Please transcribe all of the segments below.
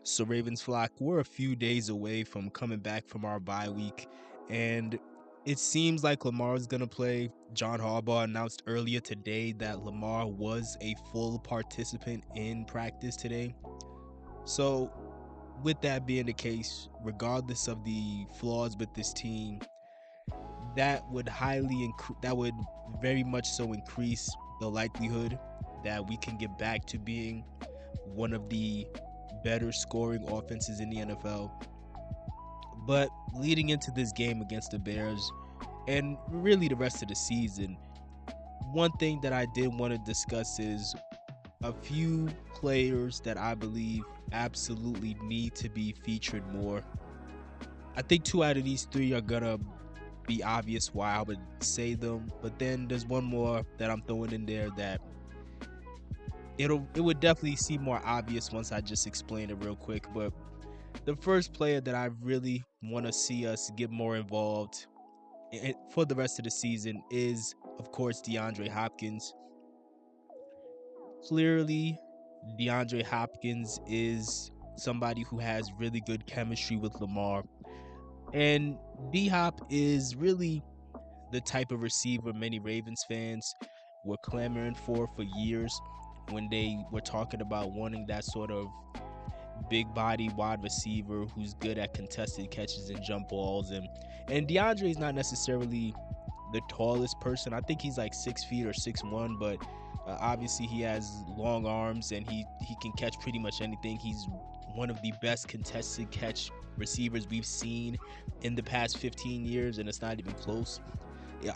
So Ravens flock, we're a few days away from coming back from our bye week, and it seems like Lamar is going to play. John Harbaugh announced earlier today that Lamar was a full participant in practice today. So with that being the case, regardless of the flaws with this team, that would that would very much so increase the likelihood that we can get back to being one of the better scoring offenses in the NFL. But leading into this game against the Bears and really the rest of the season, one thing that I did want to discuss is a few players that I believe absolutely need to be featured more. I think two out of these three are gonna be obvious why I would say them, but then there's one more that I'm throwing in there that it would definitely seem more obvious once I just explain it real quick. But the first player that I really want to see us get more involved for the rest of the season is, of course, DeAndre Hopkins. Clearly, DeAndre Hopkins is somebody who has really good chemistry with Lamar. And D Hop is really the type of receiver many Ravens fans were clamoring for years when they were talking about wanting that sort of big body wide receiver who's good at contested catches and jump balls. And DeAndre is not necessarily the tallest person. I think he's like 6 feet or 6'1", but obviously he has long arms and he can catch pretty much anything. He's one of the best contested catch receivers we've seen in the past 15 years, and it's not even close.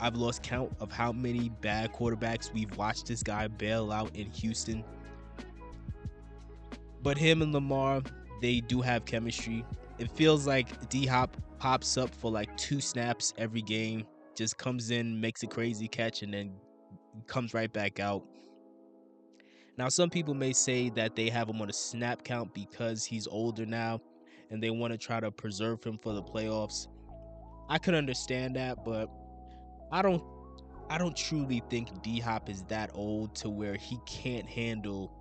I've lost count of how many bad quarterbacks we've watched this guy bail out in Houston. But him and Lamar, they do have chemistry. It feels like D-Hop pops up for like 2 snaps every game, just comes in, makes a crazy catch, and then comes right back out. Now, some people may say that they have him on a snap count because he's older now, and they want to try to preserve him for the playoffs. I could understand that, but I don't truly think D-Hop is that old to where he can't handle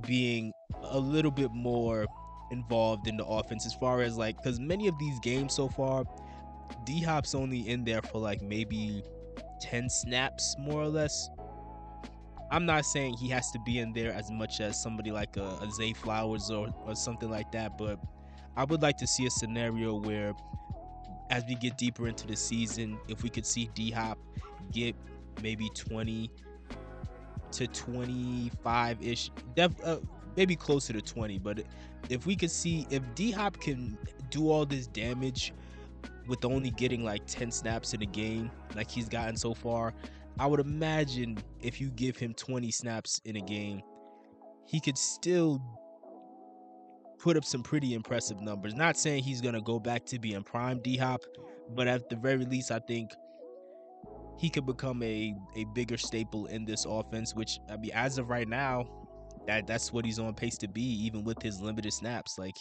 being a little bit more involved in the offense, as far as like, because many of these games so far, D-Hop's only in there for like maybe 10 snaps more or less. I'm not saying he has to be in there as much as somebody like a Zay Flowers or something like that, but I would like to see a scenario where as we get deeper into the season, if we could see D-Hop get maybe 20 to 25-ish, maybe closer to 20, but if we could see if D-Hop can do all this damage with only getting like 10 snaps in a game like he's gotten so far, I would imagine if you give him 20 snaps in a game, he could still put up some pretty impressive numbers. Not saying he's going to go back to being prime D-Hop, but at the very least, I think he could become a bigger staple in this offense, which, I mean, as of right now, that's what he's on pace to be, even with his limited snaps. Like,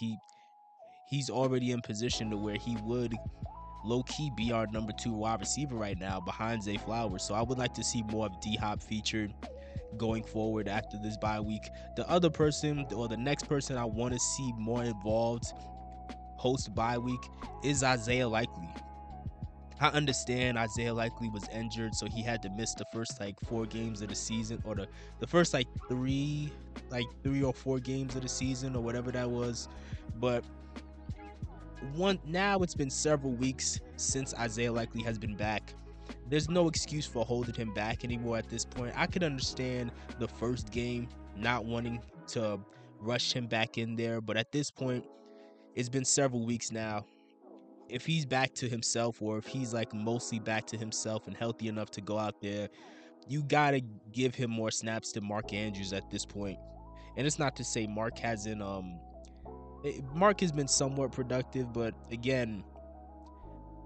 he's already in position to where he would low-key be our number 2 wide receiver right now behind Zay Flowers. So I would like to see more of D-Hop featured going forward after this bye week. The other person, or the next person I want to see more involved post bye week, is Isaiah Likely. I understand Isaiah Likely was injured, so he had to miss the first like 4 games of the season, or the first like three or 4 games of the season, or whatever that was. But now it's been several weeks since Isaiah Likely has been back. There's no excuse for holding him back anymore at this point. I could understand the first game not wanting to rush him back in there, but at this point, it's been several weeks now. If he's back to himself, or if he's like mostly back to himself and healthy enough to go out there, you gotta give him more snaps than Mark Andrews at this point. And it's not to say Mark hasn't Mark has been somewhat productive, but again,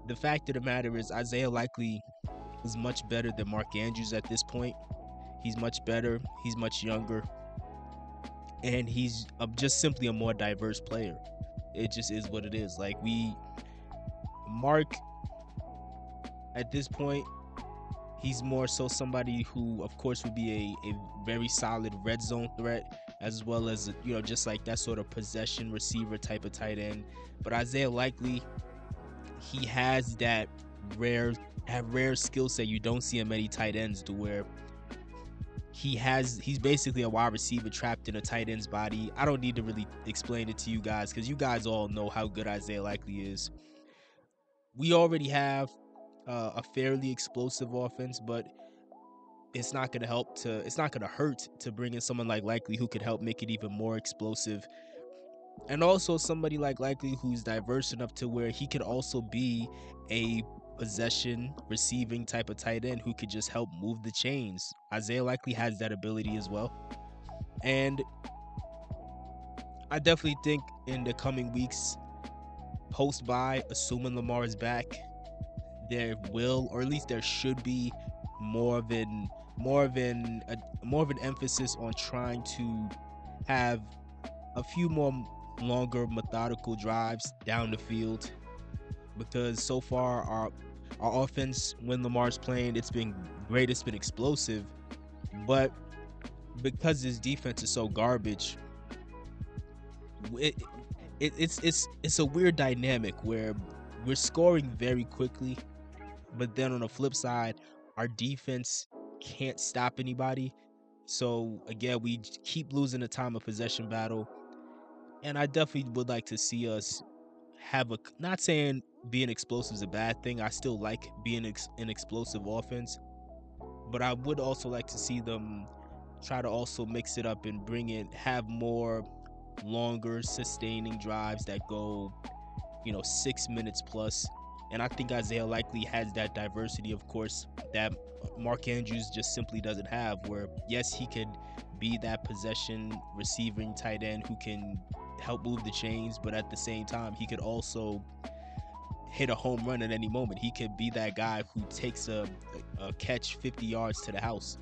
the fact of the matter is Isaiah Likely is much better than Mark Andrews at this point. He's much better, he's much younger, and he's just simply a more diverse player. It just is what it is. Like, Mark, at this point, he's more so somebody who, of course, would be a very solid red zone threat, as well as just like that sort of possession receiver type of tight end. But Isaiah Likely, he has rare that rare skill set you don't see in many tight ends, to where he's basically a wide receiver trapped in a tight end's body. I don't need to really explain it to you guys because you guys all know how good Isaiah Likely is. We already have a fairly explosive offense, but it's not gonna hurt to bring in someone like Likely who could help make it even more explosive. And also somebody like Likely who's diverse enough to where he could also be a possession receiving type of tight end who could just help move the chains. Isaiah Likely has that ability as well. And I definitely think in the coming weeks, post bye, assuming Lamar is back, there will, or at least there should be, more of an more of an emphasis on trying to have a few more longer methodical drives down the field, because so far our offense when Lamar's playing, it's been great, it's been explosive, but because his defense is so garbage, it, it's a weird dynamic where we're scoring very quickly, but then on the flip side, our defense can't stop anybody. So again, we keep losing the time of possession battle. And I definitely would like to see us have not saying being explosive is a bad thing. I still like being an explosive offense, but I would also like to see them try to also mix it up and have more longer sustaining drives that go 6 minutes plus. And I think Isaiah Likely has that diversity, of course, that Mark Andrews just simply doesn't have, where yes, he could be that possession receiving tight end who can help move the chains, but at the same time he could also hit a home run at any moment. He could be that guy who takes a catch 50 yards to the house.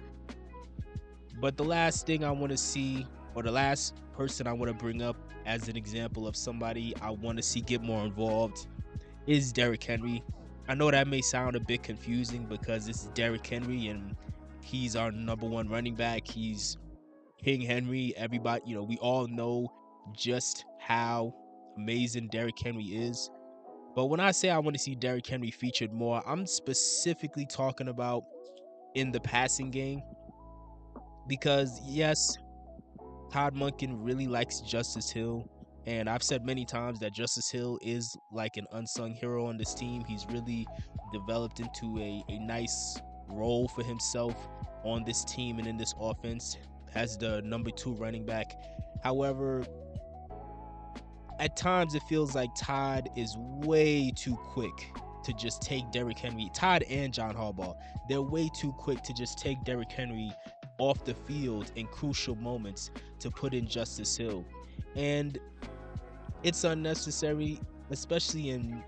But the last thing I want to see, or the last person I want to bring up as an example of somebody I want to see get more involved, is Derrick Henry. I know that may sound a bit confusing because this is Derrick Henry and he's our number one running back. He's King Henry. Everybody, we all know just how amazing Derrick Henry is. But when I say I want to see Derrick Henry featured more, I'm specifically talking about in the passing game, because yes, Todd Monken really likes Justice Hill, and I've said many times that Justice Hill is like an unsung hero on this team. He's really developed into a nice role for himself on this team and in this offense as the number 2 running back. However, at times it feels like Todd is way too quick to just take Derrick Henry. Todd and John Harbaugh, they're way too quick to just take Derrick Henry off the field in crucial moments to put in Justice Hill. And it's unnecessary, especially in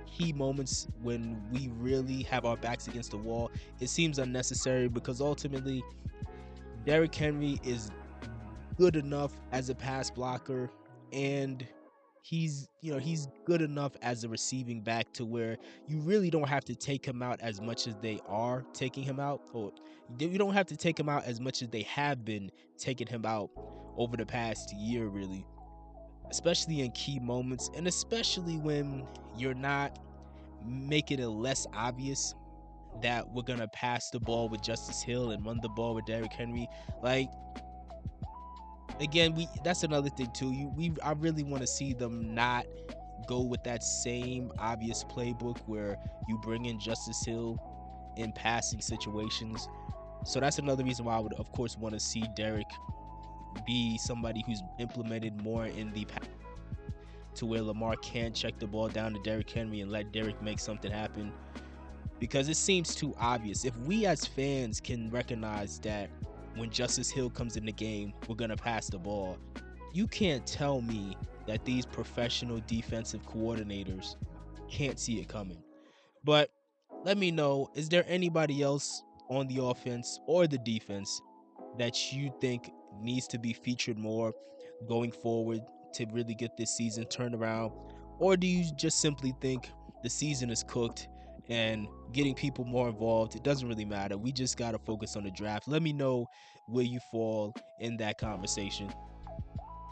key moments when we really have our backs against the wall. It seems unnecessary because ultimately Derrick Henry is good enough as a pass blocker, and he's good enough as a receiving back to where you really don't have to take him out as much as they are taking him out, or you don't have to take him out as much as they have been taking him out over the past year, really, especially in key moments, and especially when you're not making it less obvious that we're gonna pass the ball with Justice Hill and run the ball with Derrick Henry. Like, again, we that's another thing too. I really want to see them not go with that same obvious playbook where you bring in Justice Hill in passing situations. So that's another reason why I would, of course, want to see Derrick be somebody who's implemented more in the pass, to where Lamar can check the ball down to Derrick Henry and let Derrick make something happen. Because it seems too obvious. If we as fans can recognize that when Justice Hill comes in the game, we're going to pass the ball, you can't tell me that these professional defensive coordinators can't see it coming. But let me know, is there anybody else on the offense or the defense that you think needs to be featured more going forward to really get this season turned around? Or do you just simply think the season is cooked and getting people more involved, it doesn't really matter? We just got to focus on the draft. Let me know where you fall in that conversation.